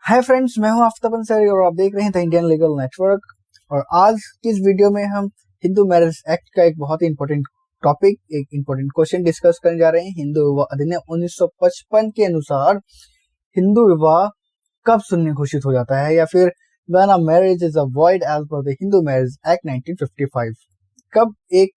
Hi friends, मैं हूं आफ्ताब अंसारी और आप देख रहे हैं द इंडियन लीगल नेटवर्क। और आज की इस वीडियो में हम हिंदू मैरिज एक्ट का एक बहुत ही इंपॉर्टेंट टॉपिक, एक इंपॉर्टेंट क्वेश्चन डिस्कस करने जा रहे हैं। हिंदू विवाह अधिनियम 1955 के अनुसार हिंदू विवाह कब शून्य घोषित हो जाता है, या फिर when a marriage is void as per the Hindu Marriage Act 1955। कब एक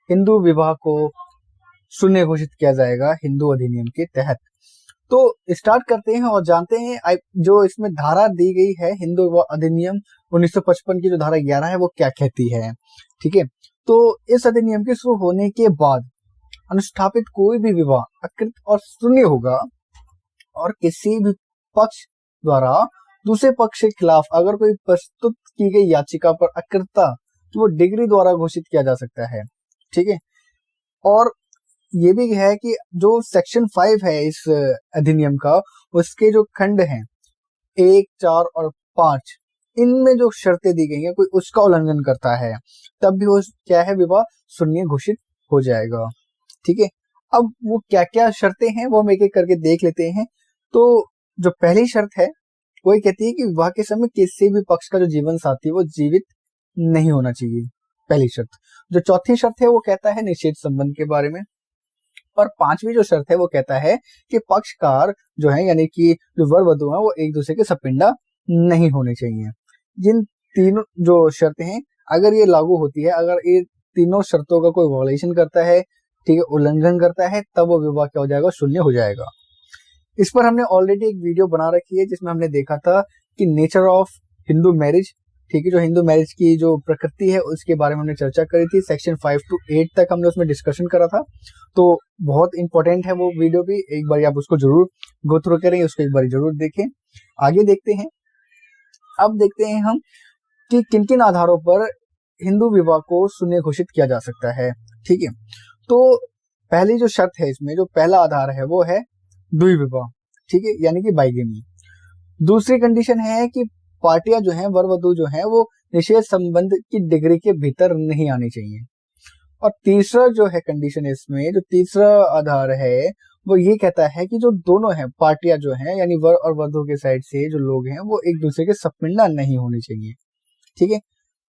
हिंदू विवाह को शून्य घोषित किया जाएगा हिंदू अधिनियम के तहत। तो स्टार्ट करते हैं और जानते हैं जो इसमें धारा दी गई है हिंदू विवाह अधिनियम 1955 की जो धारा 11 है वो क्या कहती है। ठीक है, तो इस अधिनियम के शुरू होने के बाद अनुस्थापित कोई भी विवाह अकृत और शून्य होगा, और किसी भी पक्ष द्वारा दूसरे पक्ष के खिलाफ अगर कोई प्रस्तुत की गई याचिका पर अकृतता तो वो डिग्री द्वारा घोषित किया जा सकता है। ठीक है, और ये भी है कि जो सेक्शन 5 है इस अधिनियम का, उसके जो खंड हैं 1, 4 और 5, इनमें जो शर्तें दी गई हैं कोई उसका उल्लंघन करता है तब भी वो क्या है, विवाह शून्य घोषित हो जाएगा। ठीक है, अब वो क्या क्या शर्तें हैं वो हम एक एक करके देख लेते हैं। तो जो पहली शर्त है वो ये कहती है कि विवाह के समय किसी भी पक्ष का जो जीवन साथी वो जीवित नहीं होना चाहिए, पहली शर्त। जो चौथी शर्त है वो कहता है निषेध संबंध के बारे में, और पांचवी जो शर्त है वो कहता है कि पक्षकार जो है यानी कि जो वर वधु है वो एक दूसरे के सपिंडा नहीं होने चाहिए। जिन तीनों जो शर्तें हैं अगर ये लागू होती है, अगर ये तीनों शर्तों का कोई वॉलेशन करता है, ठीक है, उल्लंघन करता है, तब वो विवाह क्या हो जाएगा, शून्य हो जाएगा। इस पर हमने ऑलरेडी एक वीडियो बना रखी है जिसमें हमने देखा था कि नेचर ऑफ हिंदू मैरिज, ठीक है, जो हिंदू मैरिज की जो प्रकृति है उसके बारे में हमने चर्चा करी थी। सेक्शन 5 to 8 तक हमने उसमें डिस्कशन करा था, तो बहुत इंपॉर्टेंट है वो वीडियो भी। एक बार आप उसको जरूर गो थ्रू करें, उसको एक बार जरूर देखें। आगे देखते हैं, अब देखते हैं हम कि किन किन आधारों पर हिंदू विवाह को शून्य घोषित किया जा सकता है। ठीक है, तो पहली जो शर्त है इसमें, जो पहला आधार है वो है द्विविवाह, ठीक है, यानी कि बाइगेमी। दूसरी कंडीशन है कि पार्टियां जो हैं, वर वधु जो हैं, वो निषेध संबंध की डिग्री के भीतर नहीं आनी चाहिए। और तीसरा जो है कंडीशन इसमें, जो तीसरा आधार है वो ये कहता है कि जो दोनों हैं पार्टियां जो हैं यानी वर और वधु के साइड से जो लोग हैं वो एक दूसरे के सपिंडा नहीं होने चाहिए। ठीक है,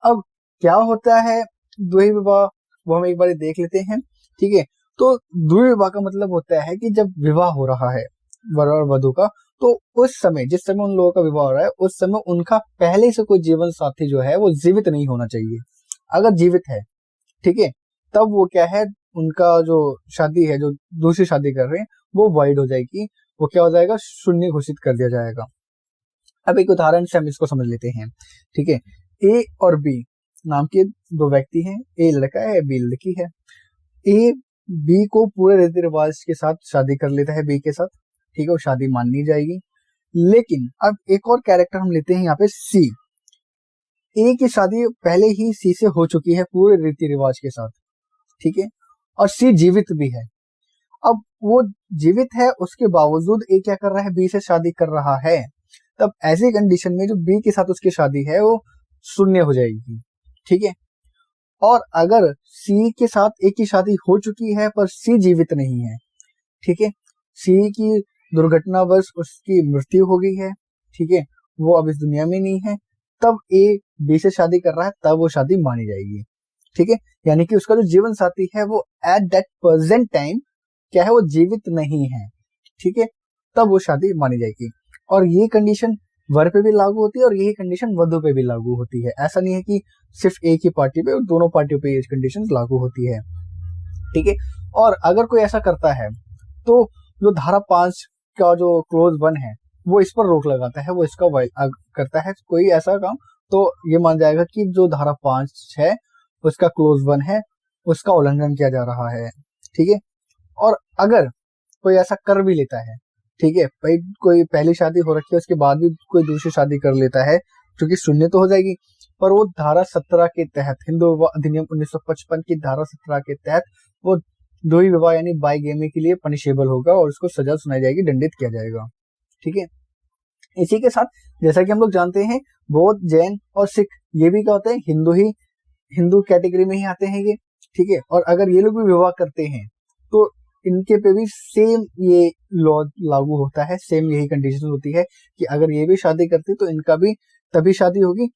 अब क्या होता है द्विविवाह वो हम एक बार देख लेते हैं। ठीक है, तो द्विविवाह का मतलब होता है कि जब विवाह हो रहा है वर और वधु का, तो उस समय, जिस समय उन लोगों का विवाह हो रहा है, उस समय उनका पहले से कोई जीवन साथी जो है वो जीवित नहीं होना चाहिए। अगर जीवित है, ठीक है, तब वो क्या है, उनका जो शादी है, जो दूसरी शादी कर रहे हैं, वो वाइड हो जाएगी, वो क्या हो जाएगा, शून्य घोषित कर दिया जाएगा। अब एक उदाहरण से हम इसको समझ लेते हैं। ठीक है, ए और बी नाम के दो व्यक्ति हैं, ए लड़का है, बी लड़की है। ए बी को पूरे रीति रिवाज के साथ शादी कर लेता है बी के साथ, ठीक है, वो शादी माननी जाएगी। लेकिन अब एक और कैरेक्टर हम लेते हैं यहाँ पे सी। ए की शादी पहले ही सी से हो चुकी है पूरे रीति रिवाज के साथ, ठीक है, और सी जीवित भी है। अब वो जीवित है, उसके बावजूद ए क्या कर रहा है, बी से शादी कर रहा है, तब ऐसी कंडीशन में जो बी के साथ उसकी शादी है वो शून्य हो जाएगी। ठीक है, और अगर सी के साथ ए की शादी हो चुकी है पर सी जीवित नहीं है, ठीक है, सी की दुर्घटनावश उसकी मृत्यु हो गई है, ठीक है, वो अब इस दुनिया में नहीं है, तब ए बी से शादी कर रहा है, तब वो शादी मानी जाएगी। ठीक है, यानी कि उसका जो जीवन साथी है वो एट दैट प्रेजेंट टाइम क्या है, वो जीवित नहीं है, ठीक है, तब वो शादी मानी जाएगी। और ये कंडीशन वर पे भी लागू होती है और यही कंडीशन वधु पे भी लागू होती है। ऐसा नहीं है कि सिर्फ एक ही पार्टी पे, दोनों पार्टियों पे ये कंडीशन लागू होती है। ठीक है, और अगर कोई ऐसा करता है तो जो धारा 5 का जो क्लोज 1 है वो इस पर रोक लगाता है, वो इसका करता है कोई ऐसा काम, तो ये मान जाएगा कि जो धारा 5 है उसका क्लोज 1 है, उसका उल्लंघन किया जा रहा है। ठीक है, और अगर कोई ऐसा कर भी लेता है, ठीक है, भाई कोई पहली शादी हो रखी है उसके बाद भी कोई दूसरी शादी कर लेता है, क्योंकि शून्य तो हो जाएगी, पर वो धारा 17 के तहत, हिंदू विवाह अधिनियम 1955 की धारा 17 के तहत वो द्वि विवाह यानी बाइगेमी के लिए पनिशेबल होगा और उसको सजा सुनाई जाएगी, दंडित किया जाएगा। ठीक है, इसी के साथ जैसा कि हम लोग जानते हैं बौद्ध, जैन और सिख ये भी क्या होते हैं, हिंदू कैटेगरी में ही आते हैं ये। ठीक है, और अगर ये लोग भी विवाह करते हैं तो इनके पे भी सेम ये लॉ लागू होता है, सेम यही कंडीशन होती है कि अगर ये भी शादी करते तो इनका भी तभी शादी होगी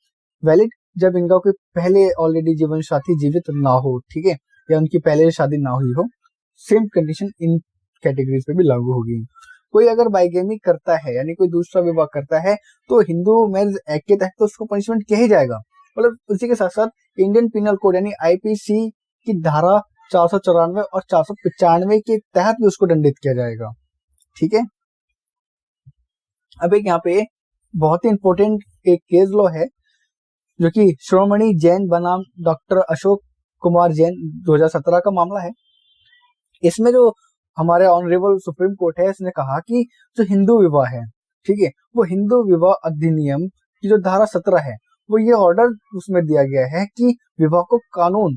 वैलिड जब इनका कोई पहले ऑलरेडी जीवन साथी जीवित ना हो, ठीक है, या उनकी पहले शादी ना हुई हो। सेम कंडीशन इन कैटेगरीज पे भी लागू होगी। कोई अगर बाइगेमी करता है यानी कोई दूसरा विवाह करता है तो हिंदू मैरिज एक्ट के तहत तो उसको पनिशमेंट किया ही जाएगा। मतलब उसी के साथ साथ इंडियन पिनल कोड यानी आईपीसी की धारा 494 और 495 के तहत भी उसको दंडित किया जाएगा, ठीक है। अब एक यहाँ पे बहुत ही इंपॉर्टेंट एक केस लॉ है जो कि श्रोमणी जैन बनाम डॉक्टर अशोक कुमार जैन 2017 का मामला है। इसमें जो हमारे ऑनरेबल सुप्रीम कोर्ट है इसने कहा कि जो हिंदू विवाह है, ठीक है, वो हिंदू विवाह अधिनियम की जो धारा 17 है वो ये ऑर्डर उसमें दिया गया है कि विवाह को कानून,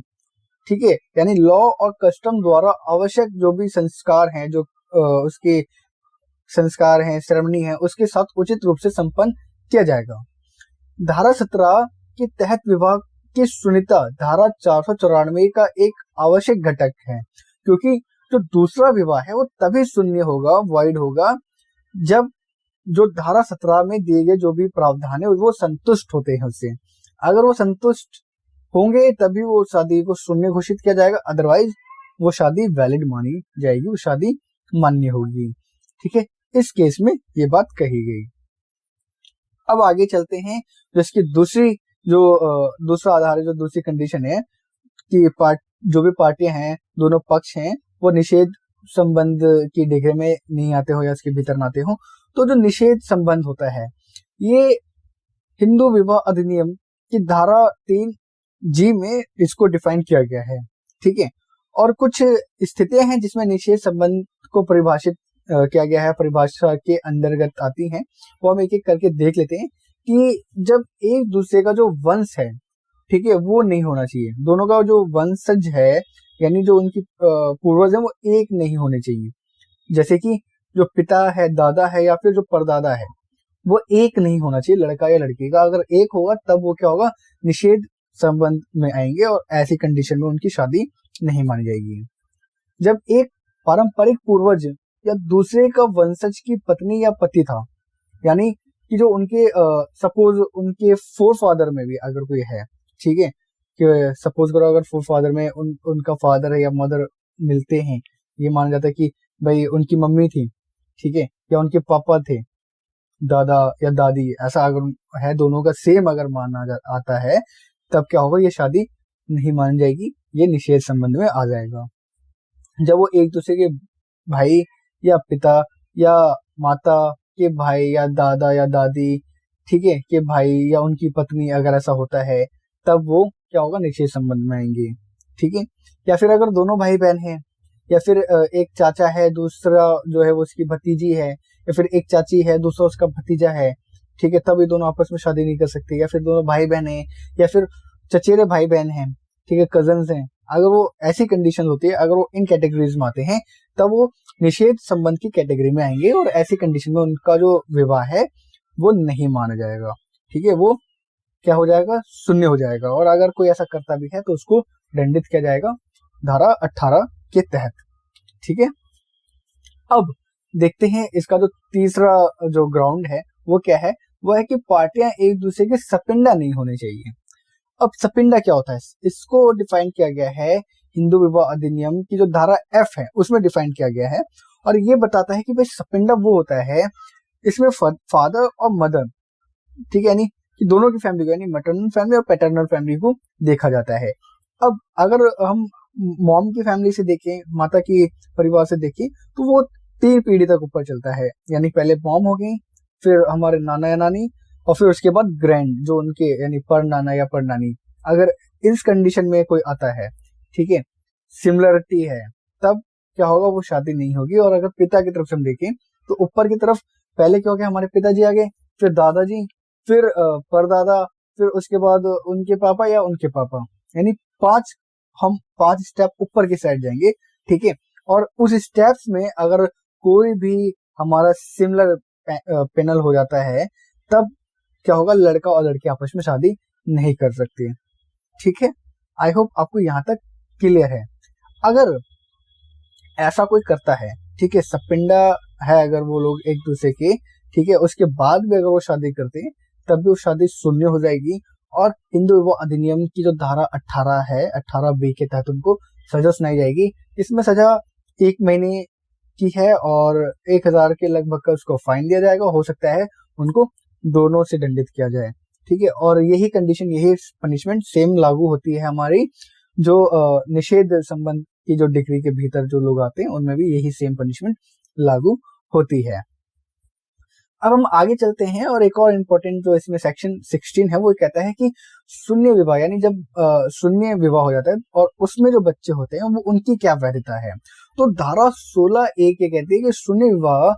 ठीक है, यानी लॉ और कस्टम द्वारा आवश्यक जो भी संस्कार हैं, जो उसके संस्कार हैं, सेरेमनी है, उसके साथ उचित रूप से संपन्न किया जाएगा। धारा 17 के तहत विवाह की शून्यता धारा 494 का एक आवश्यक घटक है, क्योंकि जो दूसरा विवाह है वो तभी शून्य होगा, वॉइड होगा, जब जो धारा 17 में दिए गए जो भी प्रावधान है वो संतुष्ट होते हैं उससे। अगर वो संतुष्ट होंगे तभी वो शादी को शून्य घोषित किया जाएगा, अदरवाइज वो शादी वैलिड मानी जाएगी, वो शादी मान्य होगी, ठीक है। इस केस में ये बात कही गई। अब आगे चलते हैं, जो इसकी दूसरा आधार है, जो दूसरी कंडीशन है कि जो भी पार्टियां हैं, दोनों पक्ष हैं, वो निषेध संबंध की डिग्री में नहीं आते हो या इसके भीतर ना आते हो। तो जो निषेध संबंध होता है ये हिंदू विवाह अधिनियम की धारा 3G में इसको डिफाइन किया गया है, ठीक है। और कुछ स्थितियां हैं जिसमें निषेध संबंध को परिभाषित किया गया है, परिभाषा के अंतर्गत आती हैं, वो हम एक एक करके देख लेते हैं कि जब एक दूसरे का जो वंश है, ठीक है, वो नहीं होना चाहिए, दोनों का जो वंशज है यानी जो उनकी पूर्वज है वो एक नहीं होने चाहिए। जैसे कि जो पिता है, दादा है या फिर जो परदादा है वो एक नहीं होना चाहिए, लड़का या लड़की का। अगर एक होगा तब वो क्या होगा, निषेध संबंध में आएंगे और ऐसी कंडीशन में उनकी शादी नहीं मानी जाएगी। जब एक पारंपरिक पूर्वज या दूसरे का वंशज की पत्नी या पति था, यानी कि जो उनके सपोज उनके फोर फादर में भी अगर कोई है, ठीक है, कि सपोज करो अगर फोर फादर में उनका फादर है या मदर मिलते हैं, ये माना जाता है कि भाई उनकी मम्मी थी, ठीक है, या उनके पापा थे, दादा या दादी, ऐसा अगर है, दोनों का सेम अगर माना आता है, तब क्या होगा, ये शादी नहीं मानी जाएगी, ये निषेध संबंध में आ जाएगा। जब वो एक दूसरे के भाई या पिता या माता के भाई या दादा या दादी, ठीक है, के भाई या उनकी पत्नी अगर ऐसा होता है, तब वो क्या होगा, निषेध संबंध में आएंगे, ठीक है। या फिर अगर दोनों भाई बहन हैं, या फिर एक चाचा है, दूसरा जो है वो उसकी भतीजी है, या फिर एक चाची है, दूसरा उसका भतीजा है, ठीक है, तब ये दोनों आपस में शादी नहीं कर सकते। या फिर दोनों भाई बहन हैं, या फिर चचेरे भाई बहन हैं, ठीक है, कजन्स हैं, अगर वो ऐसी कंडीशन होती है, अगर वो इन कैटेगरीज में आते हैं, तब वो निषेध संबंध की कैटेगरी में आएंगे और ऐसी कंडीशन में उनका जो विवाह है वो नहीं माना जाएगा, ठीक है, वो क्या हो जाएगा, शून्य हो जाएगा। और अगर कोई ऐसा करता भी है तो उसको दंडित किया जाएगा धारा 18 के तहत, ठीक है। अब देखते हैं इसका जो तीसरा जो ग्राउंड है वो क्या है, वो है कि पार्टियां एक दूसरे के सपिंडा नहीं होने चाहिए। अब सपिंडा क्या होता है, इसको डिफाइन किया गया है हिंदू विवाह अधिनियम की जो धारा F है उसमें डिफाइन किया गया है, और ये बताता है कि भाई सपिंडा वो होता है इसमें फादर और मदर, ठीक है, यानी कि दोनों की फैमिली को, यानी मैटरनल फैमिली और पैटर्नल फैमिली को देखा जाता है। अब अगर हम मॉम की फैमिली से देखें, माता की परिवार से देखें, तो वो 3 पीढ़ी तक ऊपर चलता है, यानी पहले मॉम हो गई, फिर हमारे नाना या नानी, और फिर उसके बाद ग्रैंड जो उनके यानी पर नाना या पर नानी। अगर इस कंडीशन में कोई आता है, ठीक है, सिमिलरिटी है, तब क्या होगा, वो शादी नहीं होगी। और अगर पिता की तरफ से हम देखें तो ऊपर की तरफ पहले क्या हो गया, हमारे पिताजी आ गए, फिर दादाजी, फिर परदादा, फिर उसके बाद उनके पापा या उनके पापा, यानी हम 5 स्टेप ऊपर की साइड जाएंगे, ठीक है। और उस स्टेप्स में अगर कोई भी हमारा सिमिलर पैनल हो जाता है, तब क्या होगा, लड़का और लड़की आपस में शादी नहीं कर सकते, ठीक है। आई होप आपको यहाँ तक क्लियर है। अगर ऐसा कोई करता है, ठीक है, सपिंडा है अगर वो लोग एक दूसरे के, ठीक है, उसके बाद भी अगर वो शादी करते हैं तब भी वो शादी शून्य हो जाएगी। और हिंदू विवाह अधिनियम की जो धारा 18 है, 18B के तहत उनको सजा सुनाई जाएगी। इसमें सजा 1 महीने की है और 1000 के लगभग का उसको फाइन दिया जाएगा। हो सकता है उनको दोनों से दंडित किया जाए, ठीक है। और यही कंडीशन, यही पनिशमेंट सेम लागू होती है हमारी जो निषेध संबंध की जो डिग्री के भीतर जो लोग आते हैं उनमें भी यही सेम पनिशमेंट लागू होती है। अब हम आगे चलते हैं और एक और इम्पोर्टेंट जो इसमें सेक्शन 16 है वो कहता है कि शून्य विवाह, यानी जब शून्य विवाह हो जाता है और उसमें जो बच्चे होते हैं वो उनकी क्या वैधता है। तो धारा 16A के कहती है कि शून्य विवाह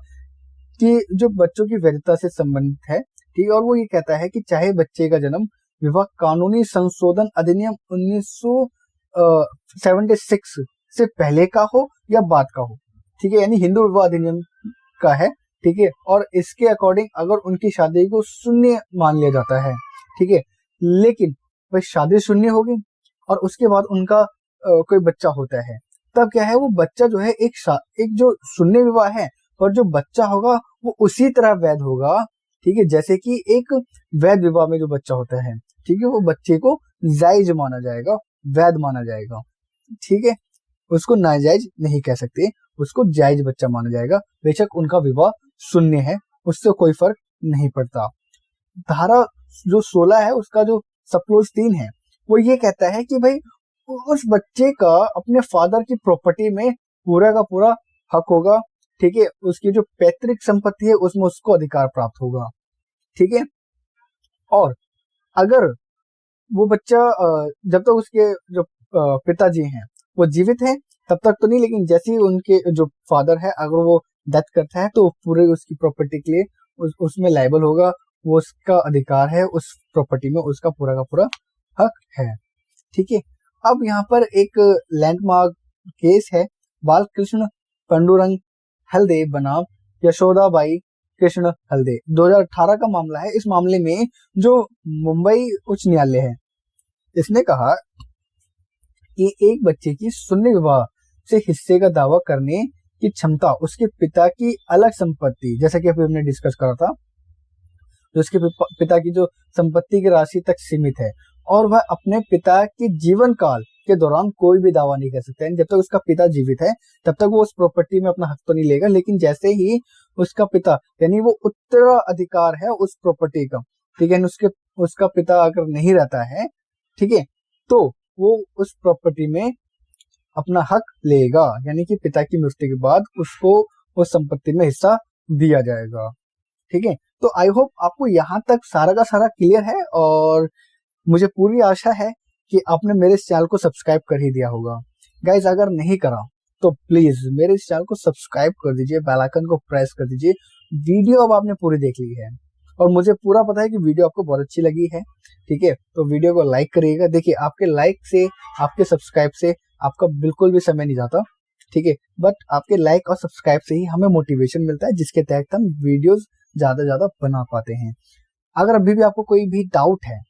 की जो बच्चों की वैधता से संबंधित है, ठीक है। और वो ये कहता है कि चाहे बच्चे का जन्म विवाह कानूनी संशोधन अधिनियम 1976 से पहले का हो या बाद का हो, ठीक है, यानी हिंदू विवाह अधिनियम का है, ठीक है। और इसके अकॉर्डिंग अगर उनकी शादी को शून्य मान लिया जाता है, ठीक है, लेकिन भाई शादी शून्य होगी और उसके बाद उनका कोई बच्चा होता है, तब क्या है, वो बच्चा जो है एक जो शून्य विवाह है और जो बच्चा होगा वो उसी तरह वैध होगा, ठीक है, जैसे कि एक वैध विवाह में जो बच्चा होता है, ठीक है, वो बच्चे को जायज माना जाएगा, वैध माना जाएगा, ठीक है। उसको नाजायज नहीं कह सकते, उसको जायज बच्चा माना जाएगा, बेशक उनका विवाह शून्य है, उससे कोई फर्क नहीं पड़ता। धारा जो 16 है उसका जो सब क्लोज 3 है वो ये कहता है कि भाई उस बच्चे का अपने फादर की प्रॉपर्टी में पूरा का पूरा हक होगा, ठीक है, उसकी जो पैतृक संपत्ति है उसमें उसको अधिकार प्राप्त होगा, ठीक है। और अगर वो बच्चा जब तक उसके जो पिताजी हैं वो जीवित हैं तब तक तो नहीं, लेकिन जैसे ही उनके जो फादर है अगर वो डेथ करता है तो पूरे उसकी प्रॉपर्टी के लिए उसमें लायबल होगा, वो उसका अधिकार है, उस प्रॉपर्टी में उसका पूरा का पूरा हक है, ठीक है। अब यहाँ पर एक लैंडमार्क केस है, बाल कृष्ण पांडुरंग हल्दे बनाम यशोदाबाई कृष्ण हल्दे, 2018 का मामला है। इस मामले में जो मुंबई उच्च न्यायालय है इसने कहा कि एक बच्चे की शून्य विवाह से हिस्से का दावा करने की क्षमता उसके पिता की अलग संपत्ति, जैसा कि अभी हमने डिस्कस करा था, जो उसके पिता की जो संपत्ति की राशि तक सीमित है और वह अपने पिता के जीवन काल के दौरान कोई भी दावा नहीं कर सकता है। जब तक उसका पिता जीवित है तब तक वो उस प्रॉपर्टी में अपना हक तो नहीं लेगा, लेकिन जैसे ही उसका पिता, यानी वो उत्तराधिकार है उस प्रॉपर्टी का, ठीक है, उसका पिता अगर नहीं रहता है, ठीक है, तो वो उस प्रॉपर्टी में अपना हक लेगा, यानी कि पिता की मृत्यु के बाद उसको उस संपत्ति में हिस्सा दिया जाएगा, ठीक है। तो आई होप आपको यहाँ तक सारा का सारा क्लियर है और मुझे पूरी आशा है कि आपने मेरे इस चैनल को सब्सक्राइब कर ही दिया होगा। गाइज अगर नहीं करा तो प्लीज मेरे इस चैनल को सब्सक्राइब कर दीजिए, बेल आइकन को प्रेस कर दीजिए। वीडियो अब आपने पूरी देख ली है और मुझे पूरा पता है कि वीडियो आपको बहुत अच्छी लगी है, ठीक है, तो वीडियो को लाइक करिएगा। देखिए आपके लाइक से, आपके सब्सक्राइब से आपका बिल्कुल भी समय नहीं जाता, ठीक है, बट आपके लाइक और सब्सक्राइब से ही हमें मोटिवेशन मिलता है जिसके तहत हम वीडियोस ज्यादा बना पाते हैं। अगर अभी भी आपको कोई भी डाउट है,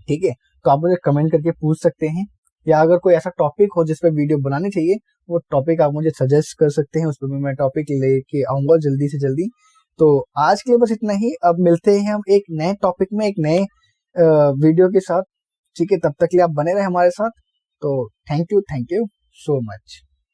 ठीक है, तो आप मुझे कमेंट करके पूछ सकते हैं, या अगर कोई ऐसा टॉपिक हो जिस पर वीडियो बनानी चाहिए वो टॉपिक आप मुझे सजेस्ट कर सकते हैं, उस पर मैं टॉपिक लेके आऊंगा जल्दी से जल्दी। तो आज के लिए बस इतना ही, अब मिलते हैं हम एक नए टॉपिक में, एक नए वीडियो के साथ, ठीक है, तब तक के लिए आप बने रहे हमारे साथ। तो थैंक यू सो मच।